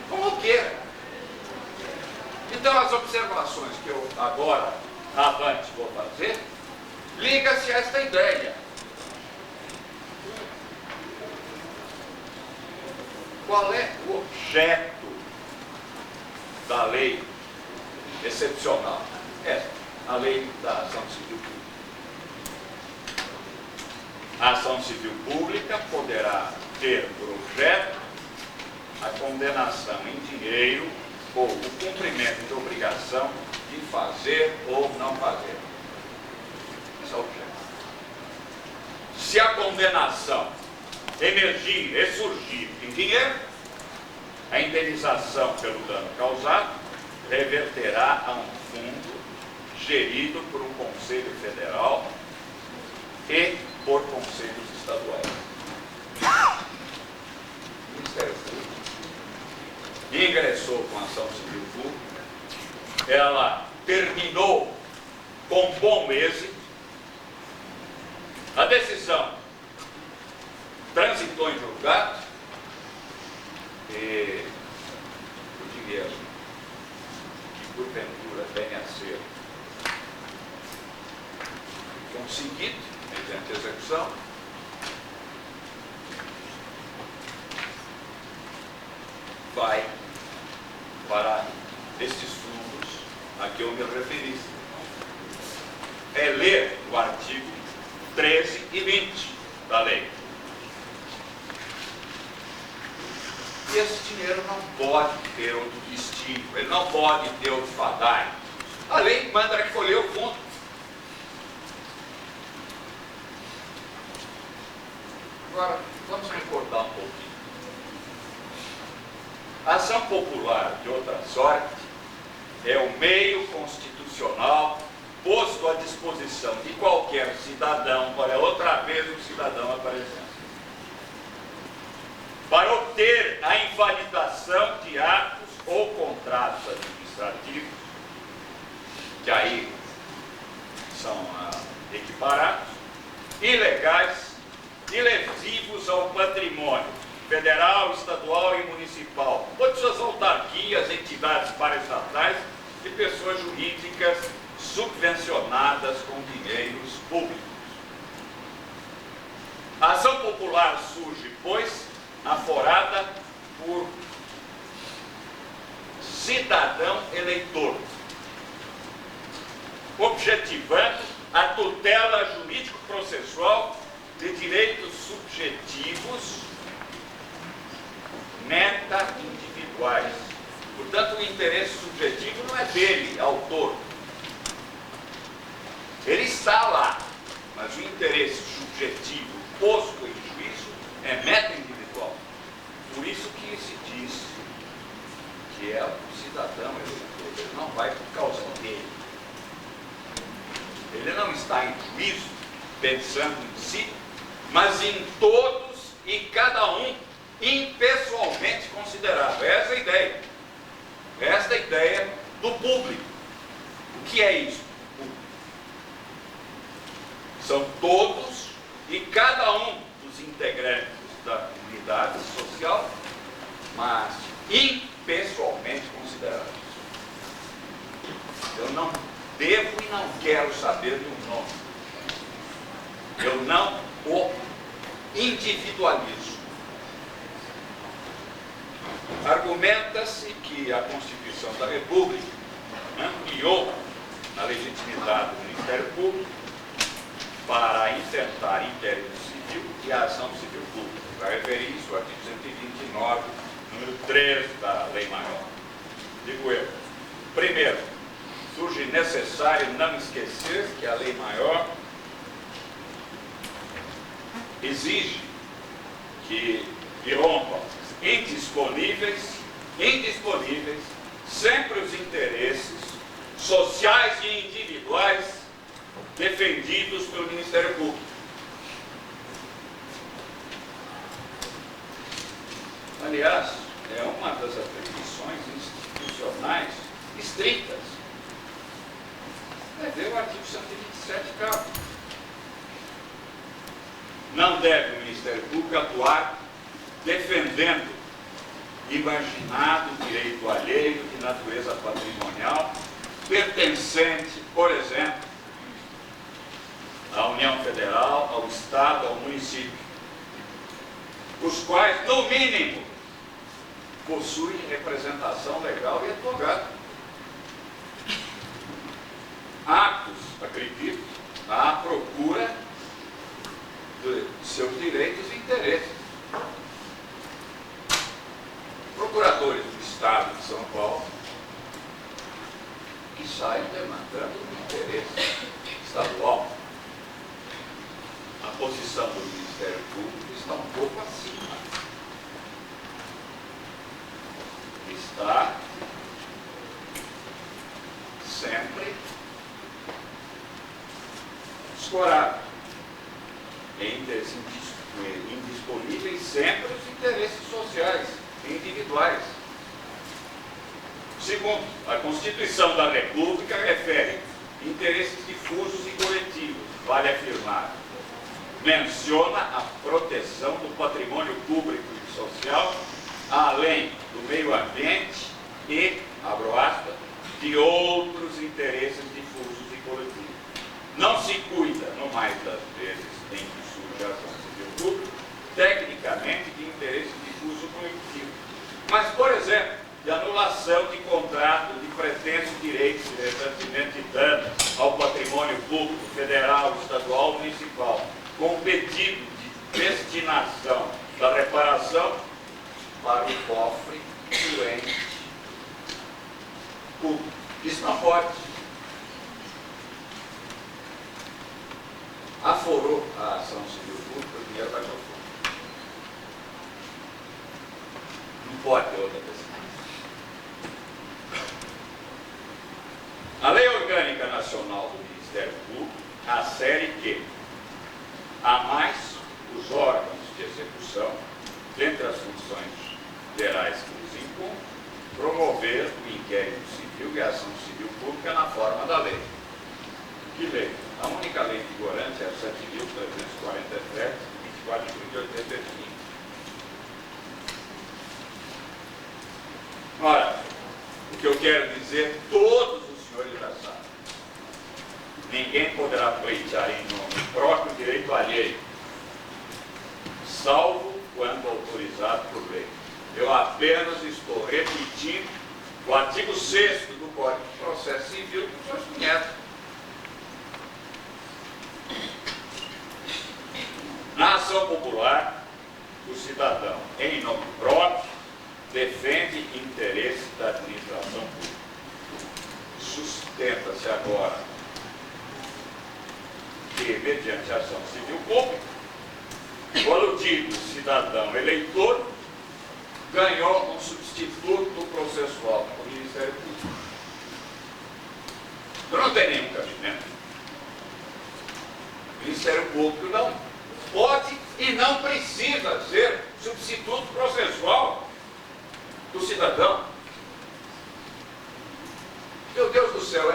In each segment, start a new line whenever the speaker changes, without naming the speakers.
como queira. Então, as observações que eu agora, avante, vou fazer, liga-se a esta ideia. Qual é o objeto da lei excepcional? Esta, a lei da ação civil pública. A ação civil pública poderá ter por objeto a condenação em dinheiro ou o cumprimento de obrigação de fazer ou não fazer. Esse é o objeto. Se a condenação emergir e surgir em dinheiro, a indenização pelo dano causado reverterá a um fundo gerido por um Conselho Federal e por conselhos estaduais. O Ministério Público ingressou com a ação civil pública, ela terminou com bom êxito, a decisão transitou em julgado e o dinheiro que porventura venha a ser conseguido mediante execução vai para estes fundos a que eu me referi. É ler o artigo 13 e 20 da lei. E esse dinheiro não pode ter outro destino, ele não pode ter outro fadário. A lei manda recolher o fundo. Agora, vamos recordar um pouquinho. A ação popular, de outra sorte, é o meio constitucional posto à disposição de qualquer cidadão, olha, outra vez o cidadão aparecendo, para obter a invalidação de atos ou contratos administrativos, que aí são equiparados, ilegais e lesivos ao patrimônio federal, estadual e municipal, ou de suas autarquias, entidades paraestatais e pessoas jurídicas subvencionadas com dinheiros públicos. A ação popular surge, pois, aforada por cidadão eleitor, objetivando a tutela jurídico-processual de direitos subjetivos meta-individuais. Portanto, o interesse subjetivo não é dele, autor. Ele está lá, mas o interesse subjetivo posto em juízo é meta-individual. Por isso que se diz que é o cidadão eleitor, ele não vai por causa dele. Ele não está em juízo pensando em si, mas em todos e cada um impessoalmente considerado. Essa é a ideia. Esta é a ideia do público. O que é isso? São todos e cada um dos integrantes da comunidade social, mas impessoalmente considerados. Eu não devo e não quero saber do nome. Eu não o individualizo. Argumenta-se que a Constituição da República ampliou a legitimidade do Ministério Público para intentar inquérito civil e a ação civil pública. Para referir isso, o artigo 129, número 13 da Lei Maior. Digo eu, primeiro, surge necessário não esquecer que a Lei Maior exige que irrompam indisponíveis, sempre os interesses sociais e individuais defendidos pelo Ministério Público. Aliás, é uma das atribuições institucionais estritas. É ver o artigo 127, não deve o Ministério Público atuar defendendo imaginários determinado direito alheio de natureza patrimonial, pertencente, por exemplo, à União Federal, ao Estado, ao município, os quais, no mínimo, possuem representação legal e advogado. Atos, acredito, à procura de seus direitos e interesses. Procuradores do Estado de São Paulo que saem demandando o interesse estadual. A posição do Ministério Público está um pouco acima. Está sempre escorado, indisponíveis sempre os interesses sociais e individuais. Segundo, a Constituição da República refere interesses difusos e coletivos, vale afirmar. Menciona a proteção do patrimônio público e social, além do meio ambiente e, abro aspas, de outros interesses difusos e coletivos. Não se cuida, no mais das vezes em que surge a ação civil pública, tecnicamente de interesse difuso coletivo. Mas, por exemplo, de anulação de contrato de pretensos direitos de ressarcimento de dano ao patrimônio público, federal, estadual, municipal, com pedido de destinação da reparação para o cofre do ente público. Isso não pode. Aforou a ação civil pública, o dinheiro vai para fora. Não pode ter outra decisão. A Lei Orgânica Nacional do Ministério Público assere que há mais os órgãos de execução, dentre as funções gerais que lhes incumbem, promover o inquérito civil e a ação civil pública na forma da lei. Que lei? A única lei vigorante é a 7.347, de 24 de junho de 85. Ora, o que eu quero dizer, todos os senhores já sabem. Ninguém poderá pleitear em nome próprio direito alheio, salvo quando autorizado por lei. Eu apenas estou repetindo o artigo 6º do Código de Processo Civil que os senhores conhecem. Na ação popular, o cidadão, em nome próprio, defende interesse da administração pública. Sustenta-se agora que, mediante a ação civil pública, o aludido cidadão eleitor ganhou um substituto processual do Ministério Público. Então não tem nenhum cabimento. O Ministério Público não pode e não precisa ser substituto processual do cidadão. Meu Deus do céu,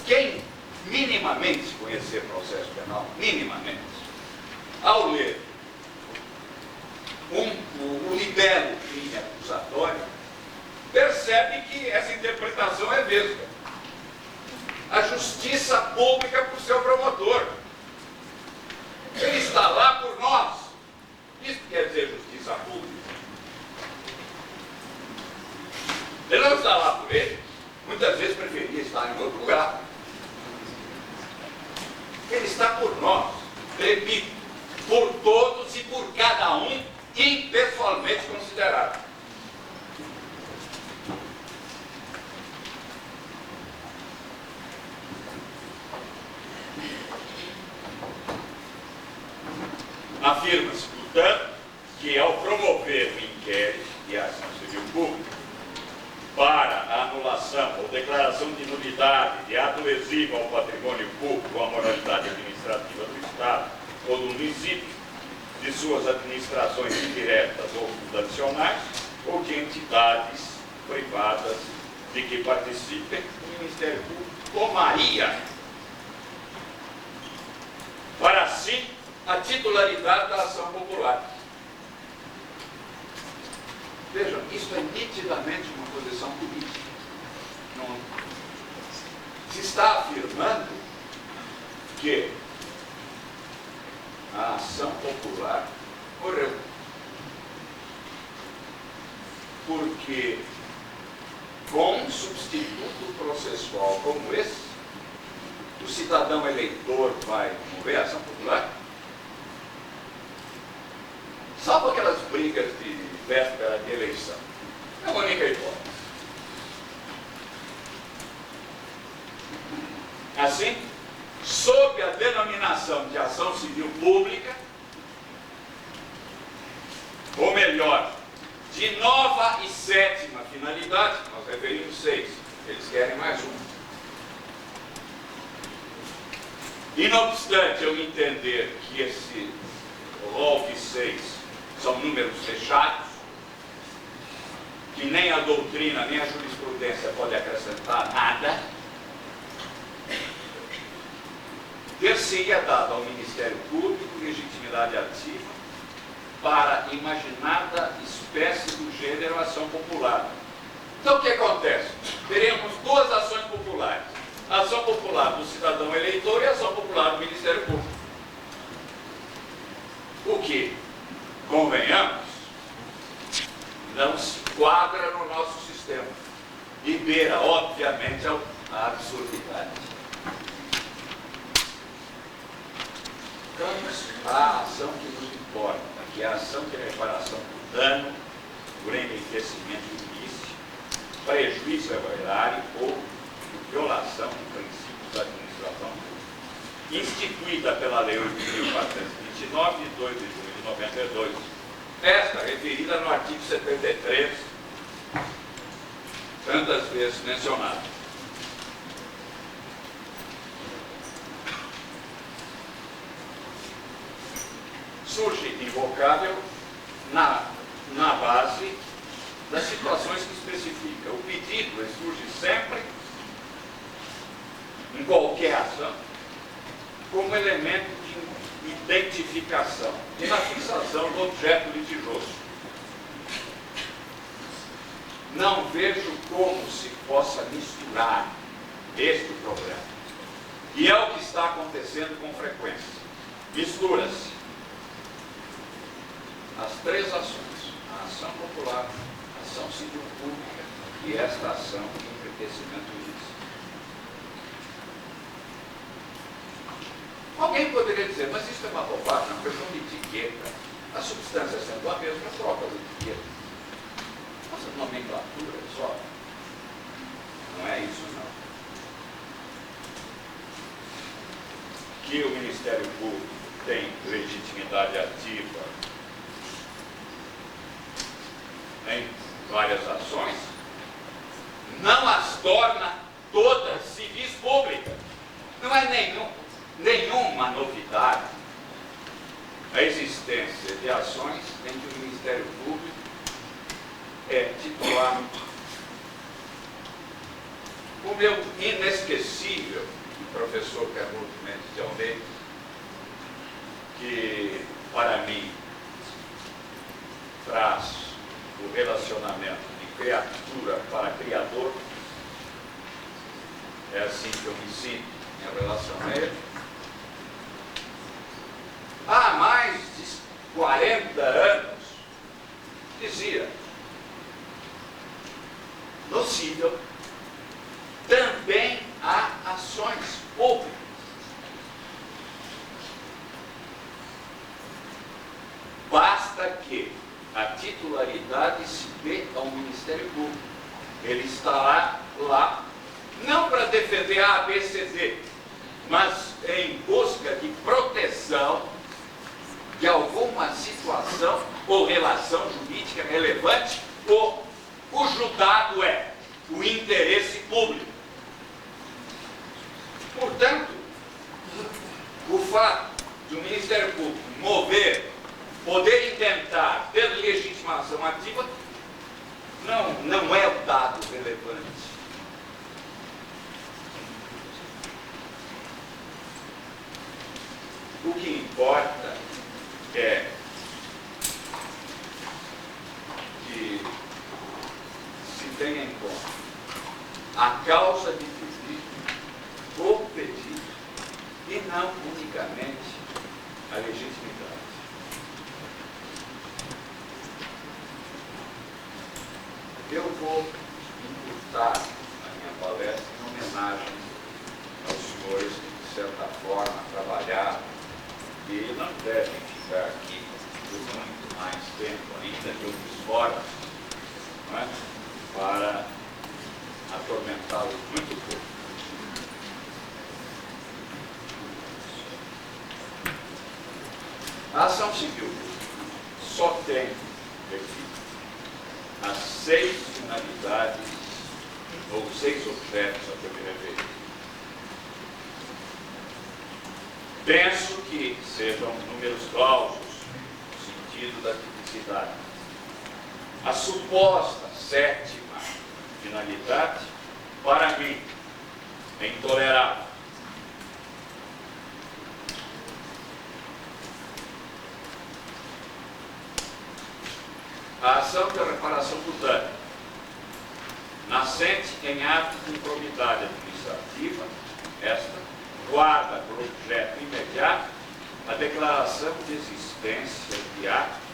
quem minimamente conhecer processo penal, minimamente, ao ler o libelo crime acusatório, percebe que essa interpretação é vesga. A justiça pública por seu promotor. Ele está lá por nós. Isso quer dizer justiça pública. Ele não está lá por ele. Muitas vezes preferia estar em outro lugar. Ele está por nós. Repito, por todos e por cada um impessoalmente considerado. Afirma-se, portanto, que ao promover o inquérito e a ação civil pública para a anulação ou declaração de nulidade de ato lesivo ao patrimônio público ou à moralidade administrativa do Estado ou do município, de suas administrações indiretas ou fundacionais, ou de entidades privadas de que participem, o Ministério Público tomaria para si a titularidade da ação popular. Vejam, isso é nitidamente uma posição política. Não, se está afirmando que a ação popular morreu. Porque com um substituto processual como esse, o cidadão eleitor vai mover a ação popular? Salvo aquelas brigas de véspera de eleição. É a única hipótese. Assim, sob a denominação de ação civil pública, ou melhor, de nova e sétima finalidade, nós referimos 6, eles querem mais uma. E não obstante eu entender que esse rol de 6 são números fechados, que nem a doutrina nem a jurisprudência pode acrescentar nada, ter-se-ia dado ao Ministério Público legitimidade ativa para imaginada espécie do gênero ação popular. Então o que acontece? Teremos duas ações populares. A ação popular do cidadão eleitor e a ação popular do Ministério Público. O que, convenhamos, não se quadra no nosso sistema e beira, obviamente, a absurdidade. Vamos à ação que nos importa, que é a ação de reparação do dano por enriquecimento ilícito, prejuízo ao erário ou violação de princípios da administração pública, instituída pela Lei 8.429, de 2 de junho de 92. Esta referida no artigo 73, tantas vezes mencionado. Surge invocável na base das situações que especifica. O pedido surge sempre, em qualquer ação, como elemento de identificação e na fixação do objeto litigioso. Não vejo como se possa misturar este problema. E é o que está acontecendo com frequência. Mistura-se as três ações, a ação popular, a ação civil pública e esta ação de enriquecimento ilícito. Alguém poderia dizer, mas isso é uma bobagem, uma questão de etiqueta. A substância sendo a mesma, troca de etiqueta. Nossa nomenclatura só. Não é isso, não. Que o Ministério Público tem legitimidade ativa em várias ações, não as torna todas civis públicas. Não é nenhuma novidade a existência de ações em que o Ministério Público é titular. O meu inesquecível professor Carlos Mendes de Almeida, que para mim traz o relacionamento de criatura para criador, é assim que eu me sinto em relação a ele. Há mais de 40 anos, dizia, no cível também há ações públicas. Basta que a titularidade se dê ao Ministério Público. Ele estará lá, não para defender a ABCD, mas em busca de proteção de alguma situação ou relação jurídica relevante, cujo dado é o interesse público. Portanto, o fato de o Ministério Público poder intentar ter legitimação ativa, não é o dado relevante. O que importa é que tenha em conta a causa de pedido, o pedido, e não unicamente a legitimidade. Eu vou encurtar a minha palestra em homenagem aos senhores que, de certa forma, trabalharam e não devem ficar aqui por muito mais tempo ainda de outras formas, não é? Para atormentá-los muito pouco. A ação civil só tem, repito, as 6 finalidades ou 6 objetos a que eu me referi. Penso que sejam números clausos no sentido da tipicidade. A suposta 7ª finalidade, para mim, é intolerável. A ação de reparação do dano, nascente em ato de improbidade administrativa, esta guarda por objeto imediato a declaração de existência de ato,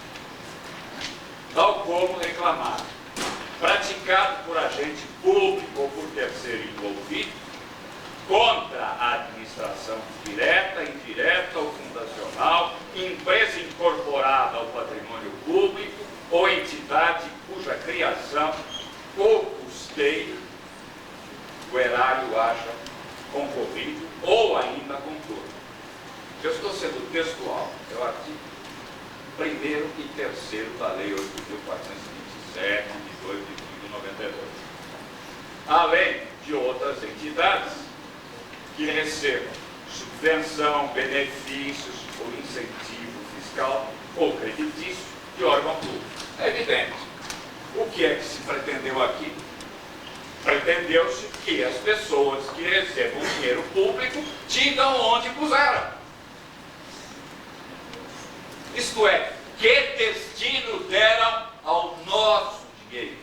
tal como reclamado, praticado por agente público ou por terceiro envolvido, contra a administração direta, indireta ou fundacional, empresa incorporada ao patrimônio público ou entidade cuja criação ou custeio o erário haja concorrido ou ainda contorno. Eu estou sendo textual, é o artigo 1º e 3º da Lei 8.427, de 2 de julho de 92. Além de outras entidades que recebam subvenção, benefícios ou incentivo fiscal ou creditício de órgão público. É evidente. O que é que se pretendeu aqui? Pretendeu-se que as pessoas que recebam dinheiro público digam onde puseram. Isto é, que destino deram ao nosso dinheiro.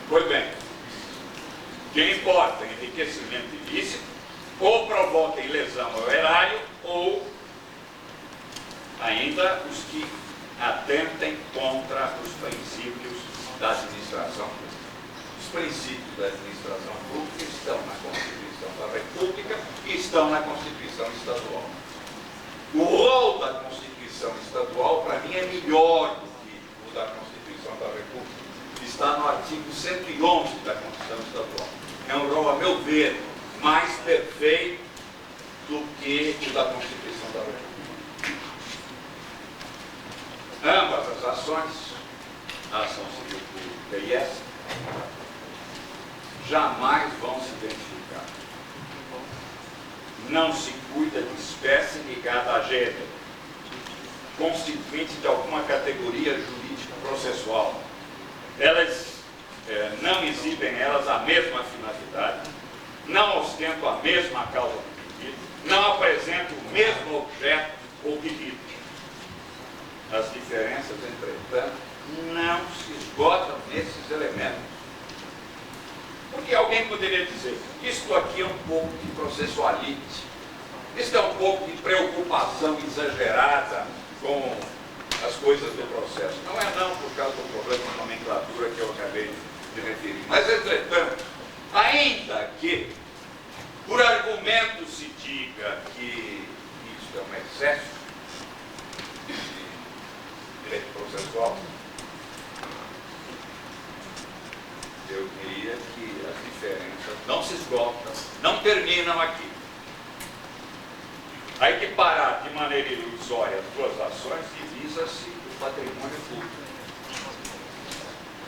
Pois bem, que importa enriquecimento ilícito, ou provoquem lesão ao erário, ou ainda os que atentem contra os princípios da administração pública. Os princípios da administração pública estão na Constituição da República e estão na Constituição Estadual. O rol da Constituição Estadual, para mim, é melhor do que o da Constituição da República. Está no artigo 111 da Constituição Estadual. É um rol, a meu ver, mais perfeito do que o da Constituição da República. Ambas as ações, a ação civil pública e essa, jamais vão se identificar. Não se cuida de espécie ligada a gênero, constituinte de alguma categoria jurídico-processual. Elas não exibem elas a mesma finalidade, não ostentam a mesma causa do pedido, não apresentam o mesmo objeto ou pedido. As diferenças, entretanto, não se esgotam nesses elementos. Porque alguém poderia dizer, isto aqui é um pouco de processualite, isto é um pouco de preocupação exagerada com as coisas do processo. Não é não por causa do problema de nomenclatura que eu acabei de referir. Mas, entretanto, ainda que por argumento se diga que isso é um excesso de direito processual, eu diria que as diferenças não se esgotam, não terminam aqui. A equiparar de maneira ilusória as duas ações divisa-se o patrimônio público.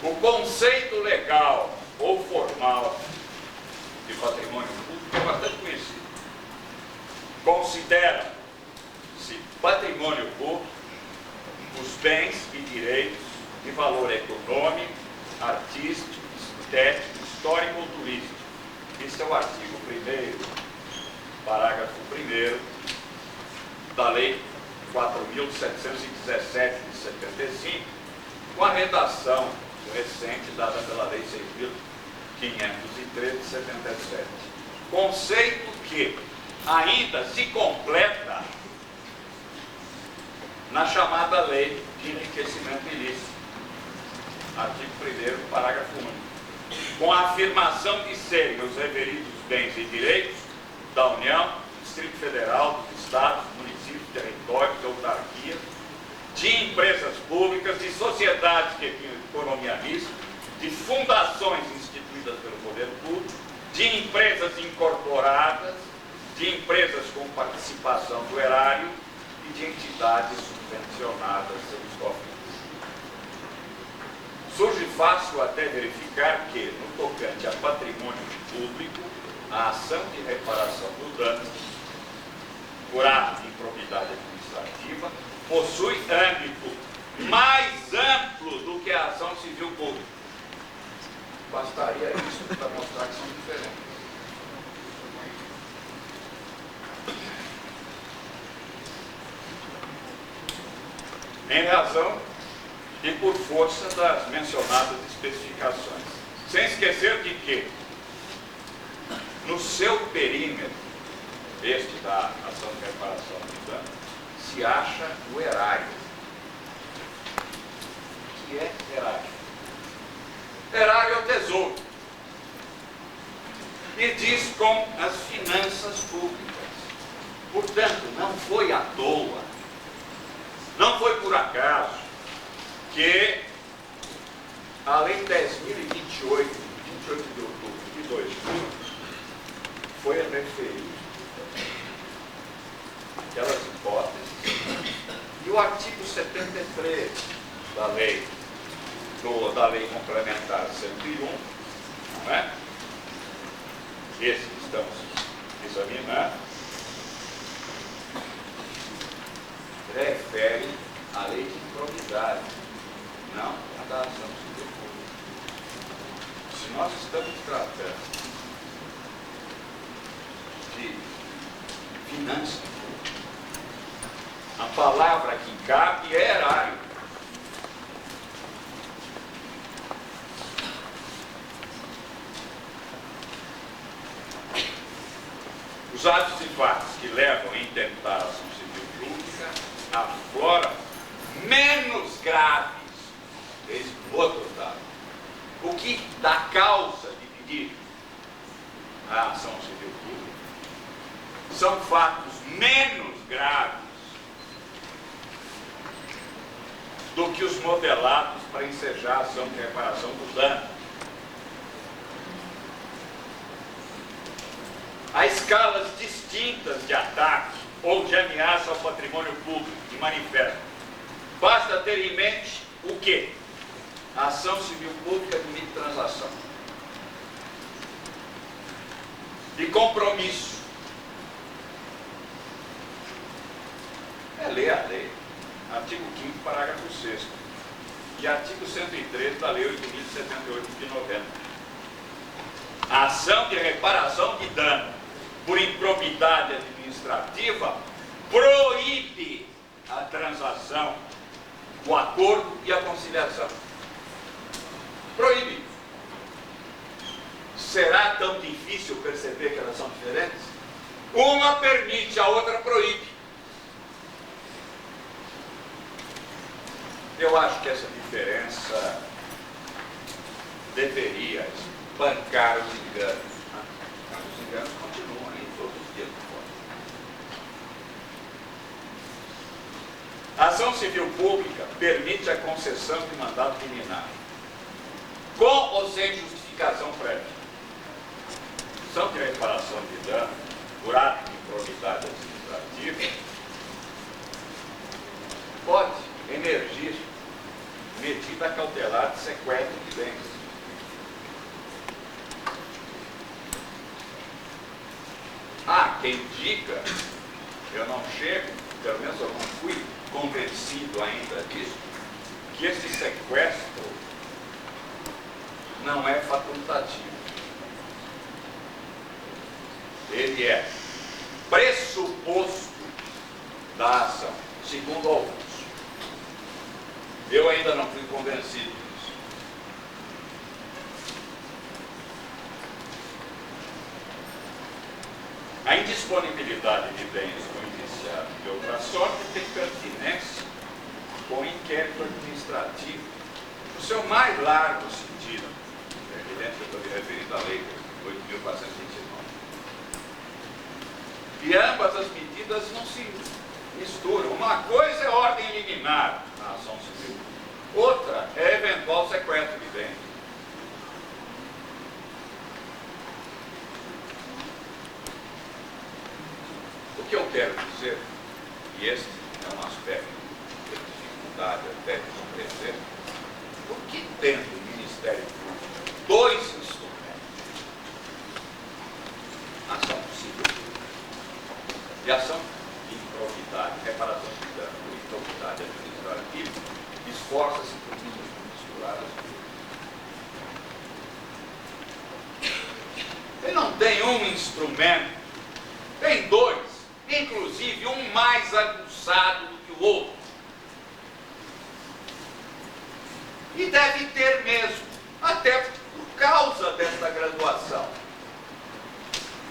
O conceito legal ou formal de patrimônio público é bastante conhecido. Considera-se patrimônio público os bens e direitos de valor econômico, artístico, estético, histórico ou turístico. Esse é o artigo 1º, parágrafo 1º da Lei 4.717 de 75, com a redação recente dada pela Lei 6.513 de 77. Conceito que ainda se completa na chamada Lei de Enriquecimento Ilícito, artigo 1º, parágrafo 1º, com a afirmação de serem os referidos bens e direitos da União, do Distrito Federal, dos Estados, municípios, territórios, autarquias, de empresas públicas, de sociedades de economia mista, de fundações instituídas pelo poder público, de empresas incorporadas, de empresas com participação do erário e de entidades subvencionadas pelos cofres. Surge fácil até verificar que, no tocante a patrimônio público, a ação de reparação do dano por ato de improbidade administrativa possui âmbito mais amplo do que a ação civil pública. Bastaria isso para mostrar que são diferentes. Em razão e por força das mencionadas especificações. Sem esquecer de que, no seu perímetro, este da ação de reparação do dano, se acha o erário. O que é erário? Erário é o tesouro. E diz com as finanças públicas. Portanto, não foi à toa, não foi por acaso que a Lei 10.028, 28 de outubro de 2000, foi referir aquelas hipóteses. E o artigo 73 da Lei Complementar 101, não é? Esse que estamos examinando, refere à lei de improbidade, não a da ação civil pública. Se nós estamos tratando de finanças públicas, a palavra que cabe é erário. Os atos e fatos que levam a intentar a ação civil pública afloram menos graves, esse outro dado. O que dá causa de pedir a ação civil pública são fatos menos graves do que os modelados para ensejar a ação de reparação do dano. Há escalas distintas de ataque ou de ameaça ao patrimônio público que manifestam. Basta ter em mente o quê? A ação civil pública admite transação de compromisso. É ler a lei. Artigo 5º, parágrafo 6º. E artigo 103 da Lei 8.078 de 90. A ação de reparação de dano por improbidade administrativa proíbe a transação, o acordo e a conciliação. Proíbe. Será tão difícil perceber que elas são diferentes? Uma permite, a outra proíbe. Eu acho que essa diferença deveria bancar os enganos. Os enganos continuam aí todos os dias por fora. A ação civil pública permite a concessão de mandato liminar, com ou sem justificação prévia. Ação de reparação de dano por ato de improbidade administrativa pode emergir medida cautelar de sequestro de bens. Há quem diga, eu não chego, pelo menos eu não fui convencido ainda disso, que esse sequestro não é facultativo. Ele é pressuposto da ação, segundo alguns. Eu ainda não fui convencido disso. A indisponibilidade de bens com indiciado de outra sorte tem pertinência com o inquérito administrativo, no seu mais largo sentido. É evidente que eu estou me referindo à Lei 8.429. E ambas as medidas não se misturam. Uma coisa é ordem liminar na ação civil, outra é eventual sequestro de bens. O que eu quero dizer, e este é um aspecto de dificuldade até de compreender, por que tendo o Ministério Público dois instrumentos, ação civil e ação de improbidade, reparação de dano por improbidade administrativa, esforça-se por misturar as duas. Ele não tem um instrumento, tem dois, inclusive um mais aguçado do que o outro. E deve ter mesmo, até por causa desta graduação.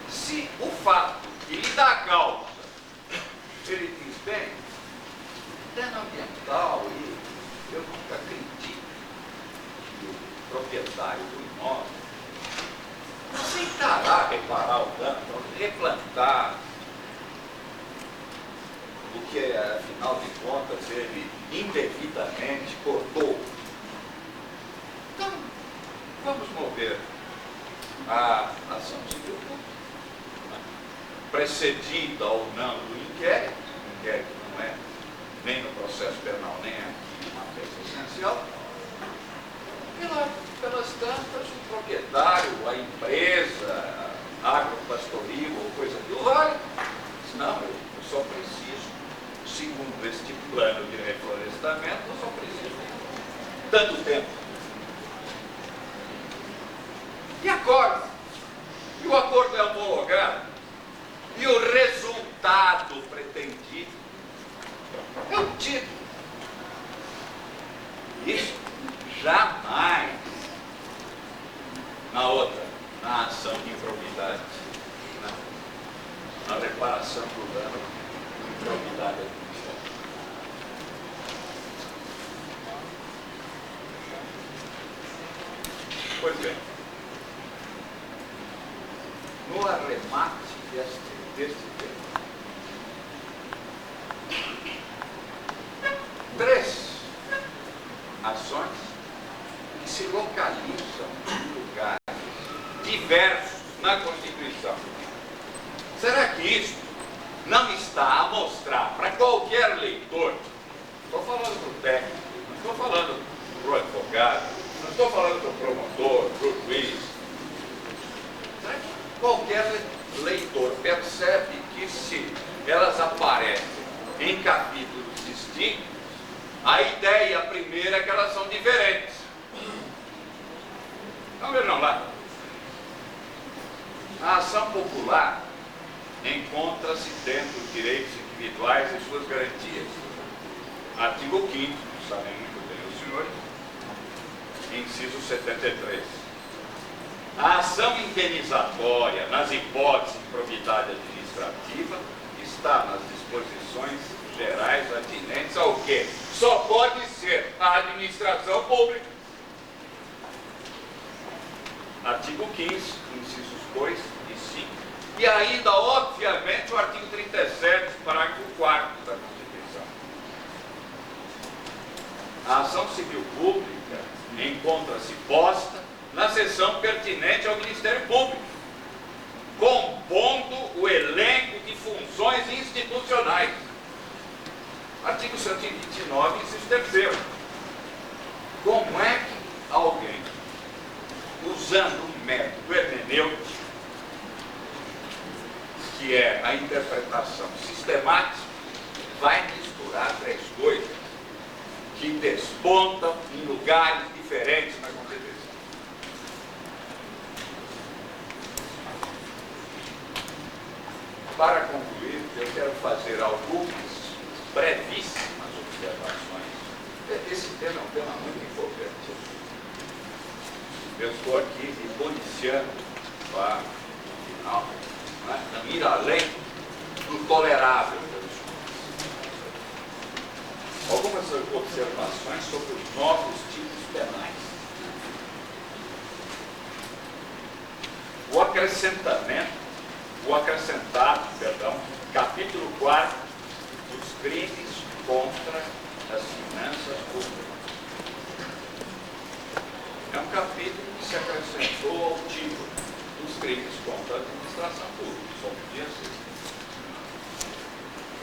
Se o fato que lhe dá causa, ele diz, bem, dano ambiental, e eu nunca acredito que o proprietário do imóvel aceitará reparar o dano, replantar, o que, afinal de contas, ele indevidamente cortou. Então, vamos mover a ação civil pública, precedida ou não do inquérito. O inquérito não é nem no processo penal, nem aqui uma peça essencial. Pelas tantas, o proprietário, a empresa, agropastoril ou coisa do olha, diz, não, eu só preciso, segundo este plano de reflorestamento, eu só preciso de tanto tempo. E agora? E o acordo é homologado? E o resultado pretendido é o título. Isso jamais na outra, na ação de improbidade, na reparação do dano de improbidade administrativa. Pois bem, no arremate deste tema, três ações que se localizam em lugares diversos na Constituição. Será que isso não está a mostrar para qualquer leitor? Estou falando para o técnico, não estou falando para o advogado, não estou falando para o promotor, para o juiz. Será que qualquer leitor percebe que se elas aparecem em capítulos distintos, a ideia primeira é que elas são diferentes? Então vejam lá. A ação popular encontra-se dentro dos direitos individuais e suas garantias. Artigo 5º, sabem muito bem os senhores, inciso 73. A ação indenizatória nas hipóteses de improbidade administrativa está nas disposições gerais atinentes ao quê? Só pode ser a administração pública. Artigo 15, incisos 2 e 5. E ainda, obviamente, o artigo 37, parágrafo 4º da Constituição. A ação civil pública encontra-se posta na seção pertinente ao Ministério Público, compondo o elenco de funções institucionais. Artigo 129, inciso 3º. Como é que alguém, usando um método hermenêutico, que é a interpretação sistemática, vai misturar três coisas que despontam em lugares diferentes na Constituição? Para concluir, eu quero fazer algumas brevíssimas observações. Esse tema é um tema muito importante. Eu estou aqui me policiando para, no final, não ir além do tolerável. Algumas observações sobre os novos tipos penais. O acrescentado, capítulo 4, os crimes contra as finanças públicas. É um capítulo que se acrescentou ao título dos crimes contra a administração pública. Só podia ser.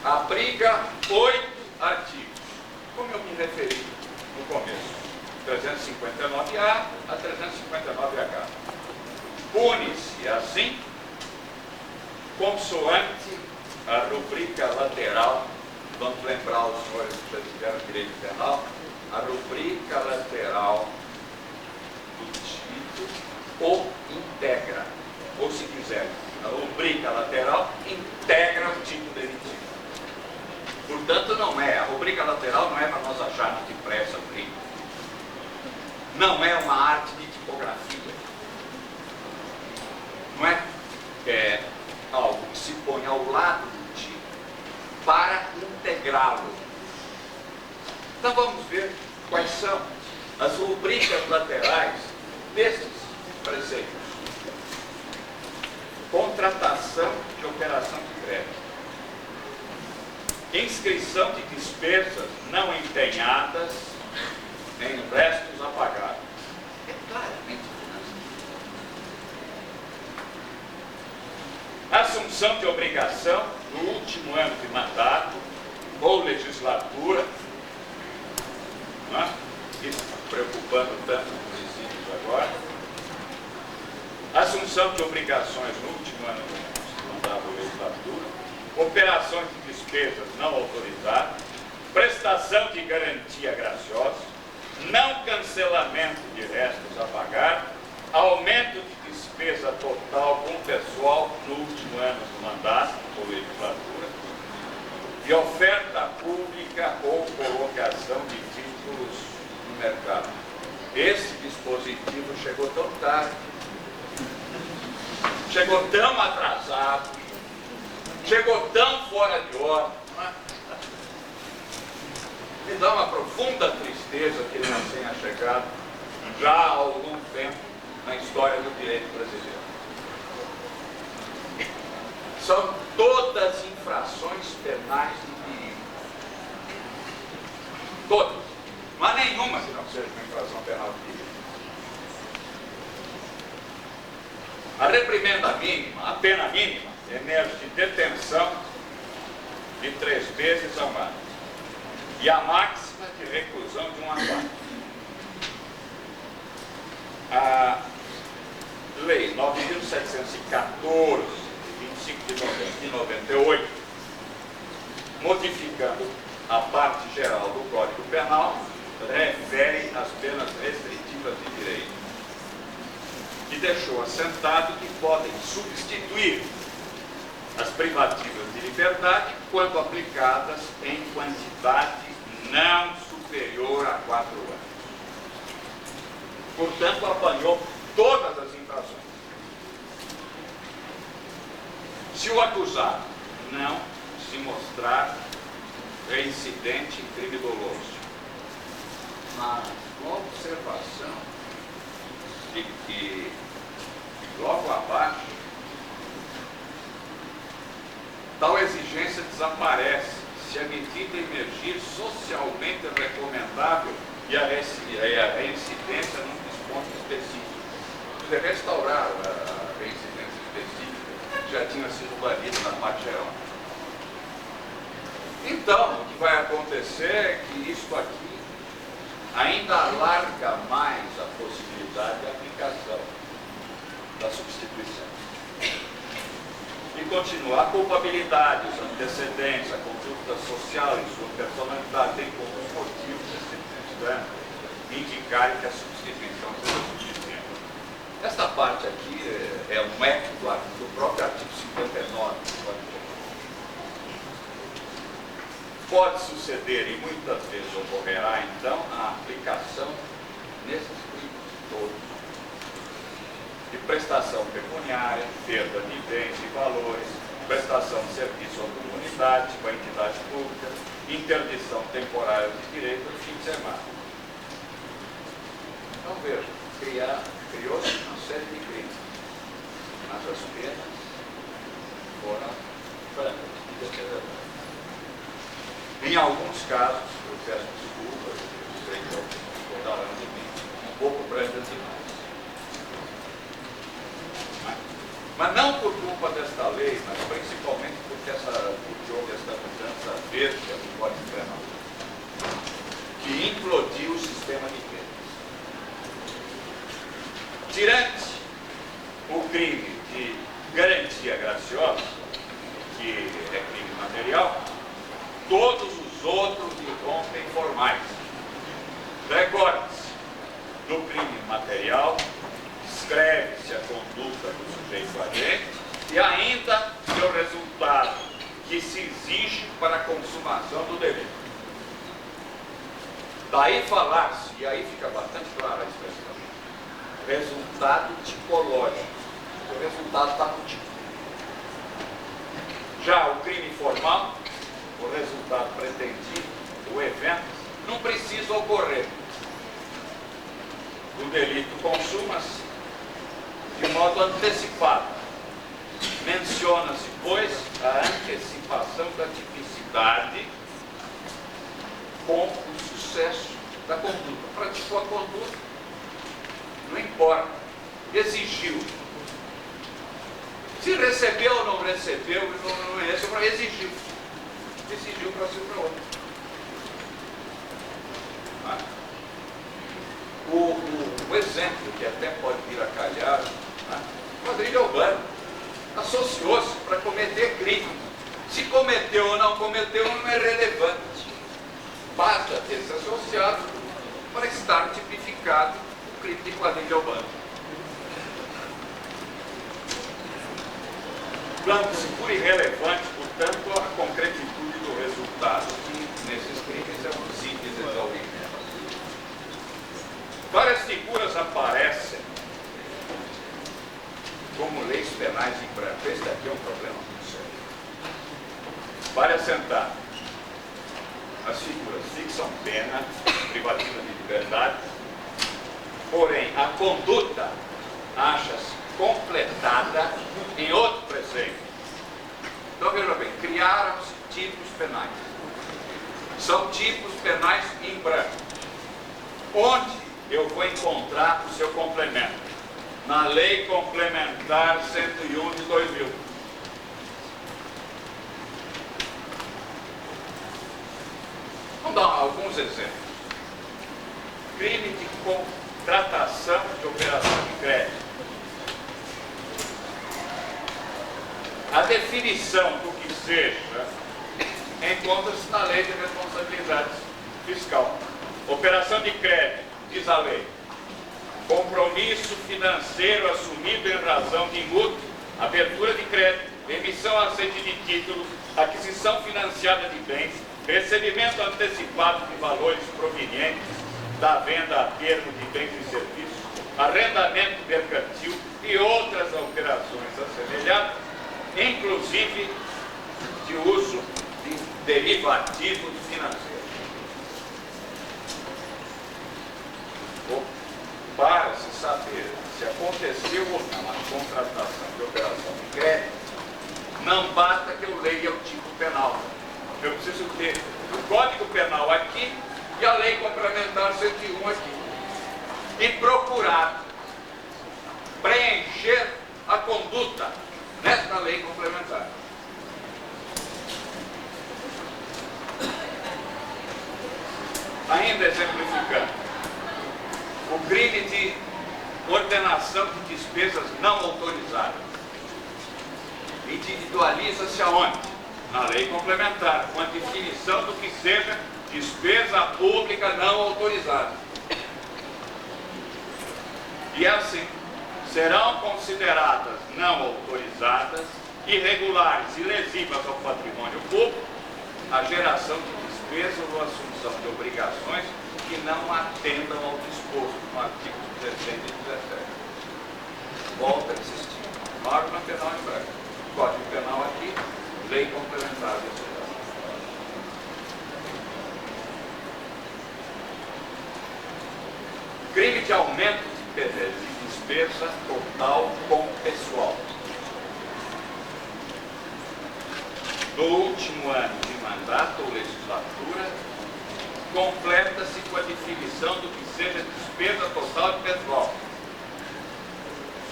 Abriga 8 artigos, como eu me referi no começo, 359A a 359H. Pune-se, assim, consoante a rubrica lateral, vamos lembrar os senhores que já tiveram direito penal, a rubrica lateral do título ou integra, ou se quiser, a rubrica lateral integra o título delitivo. Portanto, a rubrica lateral não é para nós acharmos que pressa o crime. Não é uma arte de tipografia. Não é algo que se põe ao lado do título para integrá-lo. Então vamos ver quais são as rubricas laterais destes preceitos. Contratação de operação de crédito. Inscrição de despesas não empenhadas em restos a pagar. É claramente financeiro. Assunção de obrigação no último ano de mandato ou legislatura, isso preocupando tanto os presídios agora. Assunção de obrigações no último ano de mandato ou legislatura. Operações de despesas não autorizadas, prestação de garantia graciosa, não cancelamento de restos a pagar, aumento de despesa total com pessoal no último ano do mandato ou legislatura, e oferta pública ou colocação de títulos no mercado. Esse dispositivo chegou tão tarde, chegou tão atrasado, chegou tão fora de ordem, me dá uma profunda tristeza que ele não tenha chegado já há algum tempo na história do direito brasileiro. São todas infrações penais de perigo. Todas. Não há nenhuma que não seja uma infração penal de perigo. A reprimenda mínima, a pena mínima, emerge de detenção de 3 meses a um ano. E a máxima de reclusão de 1 ano. A Lei 9.714, de 25 de novembro de 98, modificando a parte geral do Código Penal, refere às penas restritivas de direito, e deixou assentado que podem substituir as privativas de liberdade quando aplicadas em quantidade não superior a 4 anos. Portanto, apanhou todas as infrações. Se o acusado não se mostrar reincidente em crime doloso, mas com a observação de que logo abaixo tal exigência desaparece se a medida emergir socialmente recomendável e a reincidência num desconto específico. Se restaurar a reincidência específica, já tinha sido banido na parte geral. Então, o que vai acontecer é que isto aqui ainda alarga mais a possibilidade de aplicação da substituição. E continuar a culpabilidade, os antecedentes, a conduta social e sua personalidade tem como motivo indicarem que a substituição seja suficiente. Esta parte aqui é um eco do próprio artigo 59 do Código Penal. pode suceder e muitas vezes ocorrerá, então, a aplicação nesses crimes todos de prestação pecuniária, perda de bens e valores, prestação de serviço à comunidade, com a entidade pública, interdição temporária de direito no fim de semana. Então, veja, criou-se uma série de crimes, mas as penas foram francas e deterioradas. Em alguns casos, eu peço desculpas, eu sei que estou falando de mim, um pouco brandas demais. Mas não por culpa desta lei, mas principalmente porque houve esta mudança verde do Código Penal, que implodiu o sistema de penas. Tirante o crime de garantia graciosa, que é crime material, todos os outros irrompem formais. Recorde-se, no crime material, descreve-se a conduta do sujeito agente e ainda seu resultado que se exige para a consumação do delito. Daí falar-se, e aí fica bastante clara a expressão, resultado tipológico. O resultado está no tipo. Já o crime formal, o resultado pretendido, o evento, não precisa ocorrer. O delito consuma-se de modo antecipado. Menciona-se, pois, a antecipação da tipicidade com o sucesso da conduta. Praticou a conduta, não importa, exigiu. Se recebeu ou não recebeu, não é isso, exigiu. Exigiu para si ou para outro. O exemplo que até pode vir a calhar, quadrilha urbana associou-se para cometer crime. Se cometeu ou não cometeu não é relevante. Basta ter se associado para estar tipificado o crime de quadrilha urbana. Dando-se por irrelevante, portanto, a concretitude do resultado, que nesses crimes é um simples exaurimento. Várias figuras aparecem como leis penais em branco. Esse daqui é um problema muito sério. Vale assentar. As figuras fixam pena privativa de liberdade, porém a conduta acha-se completada em outro preceito. Então, veja bem, criaram-se tipos penais. São tipos penais em branco. Onde eu vou encontrar o seu complemento? Na Lei Complementar 101 de 2000. Vamos dar alguns exemplos. Crime de contratação de operação de crédito. A definição do que seja encontra-se na Lei de Responsabilidade Fiscal. Operação de crédito, diz a lei, compromisso financeiro assumido em razão de mútuo, abertura de crédito, emissão a sede de título, aquisição financiada de bens, recebimento antecipado de valores provenientes da venda a termo de bens e serviços, arrendamento mercantil e outras operações assemelhadas, inclusive de uso de derivativos financeiros. Para se saber se aconteceu ou não a contratação de operação de crédito, não basta que eu leia o tipo penal. Eu preciso ter o Código Penal aqui e a Lei Complementar 101 aqui. E procurar preencher a conduta nesta Lei Complementar. Ainda exemplificando, o crime de ordenação de despesas não autorizadas individualiza-se aonde? Na Lei Complementar, com a definição do que seja despesa pública não autorizada. E assim, serão consideradas não autorizadas, irregulares e lesivas ao patrimônio público, a geração de despesas ou assunção de obrigações que não atendam ao disposto no artigo 16 e 17. Volta a insistir. Norma penal em branco. Código penal aqui, lei complementar da cidade. Crime de aumento de despesa total com pessoal. No último ano de mandato ou legislatura, completa-se com a definição do que seja despesa total de pessoal.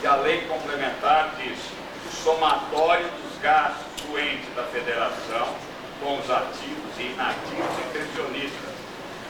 E a lei complementar diz: o somatório dos gastos do ente da federação com os ativos e inativos e pensionistas,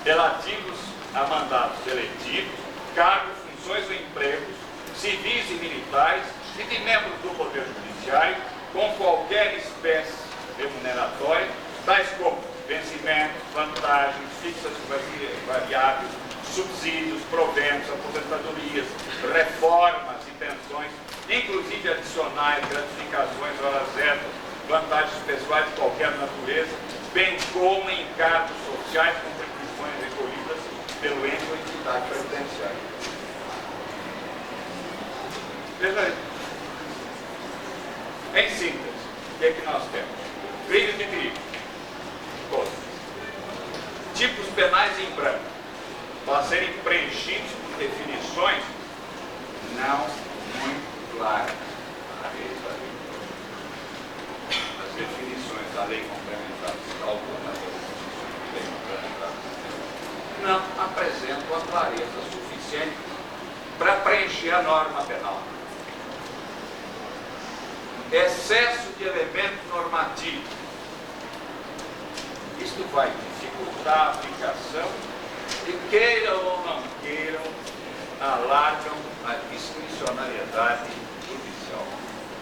relativos a mandatos eletivos, cargos, funções ou empregos, civis e militares e de membros do Poder Judiciário, com qualquer espécie remuneratória, tais como vencimentos, vantagens, fixas e variáveis, subsídios, proventos, aposentadorias, reformas e pensões, inclusive adicionais, gratificações, horas extras, vantagens pessoais de qualquer natureza, bem como encargos sociais, contribuições recolhidas pelo ente ou entidade previdenciária. Veja aí. Em síntese, o que é que nós temos? Crime de crime. Todos. Tipos penais em branco, para serem preenchidos por definições não muito claras. As definições da lei complementar fiscal, algumas das definições da lei complementar fiscal, não apresentam a clareza suficiente para preencher a norma penal. Excesso de elementos normativos. Isto vai dificultar a aplicação e, queiram ou não queiram, alargam a discricionariedade judicial,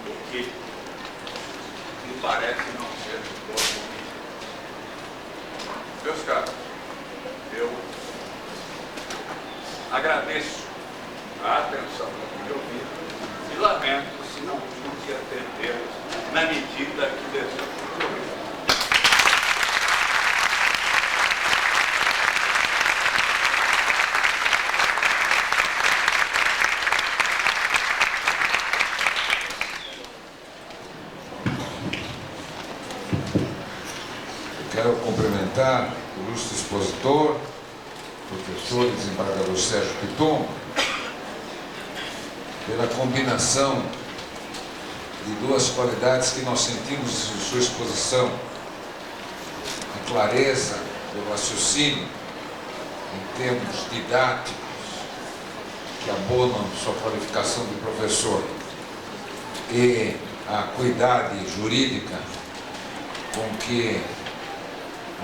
o que me parece não ser de todo mundo. Meus caros, eu agradeço a atenção que me ouviram e lamento se não pude atendê-los na medida que desejo.
Quero cumprimentar o ilustre expositor, professor e desembargador Sérgio Piton, pela combinação de duas qualidades que nós sentimos em sua exposição: a clareza do raciocínio em termos didáticos que abonam sua qualificação de professor e a acuidade jurídica com que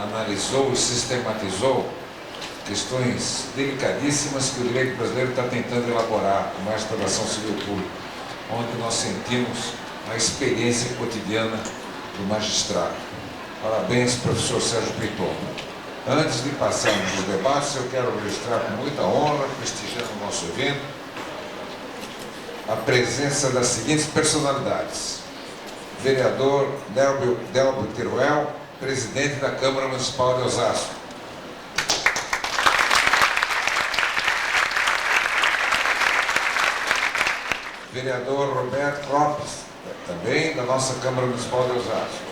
analisou e sistematizou questões delicadíssimas que o direito brasileiro está tentando elaborar, como esta da ação civil pública, onde nós sentimos a experiência cotidiana do magistrado. Parabéns, professor Sérgio Piton. Antes de passarmos os debates, eu quero registrar com muita honra, prestigiando o nosso evento, a presença das seguintes personalidades: vereador Delbo Teruel, presidente da Câmara Municipal de Osasco. Vereador Roberto Lopes, também da nossa Câmara Municipal de Osasco.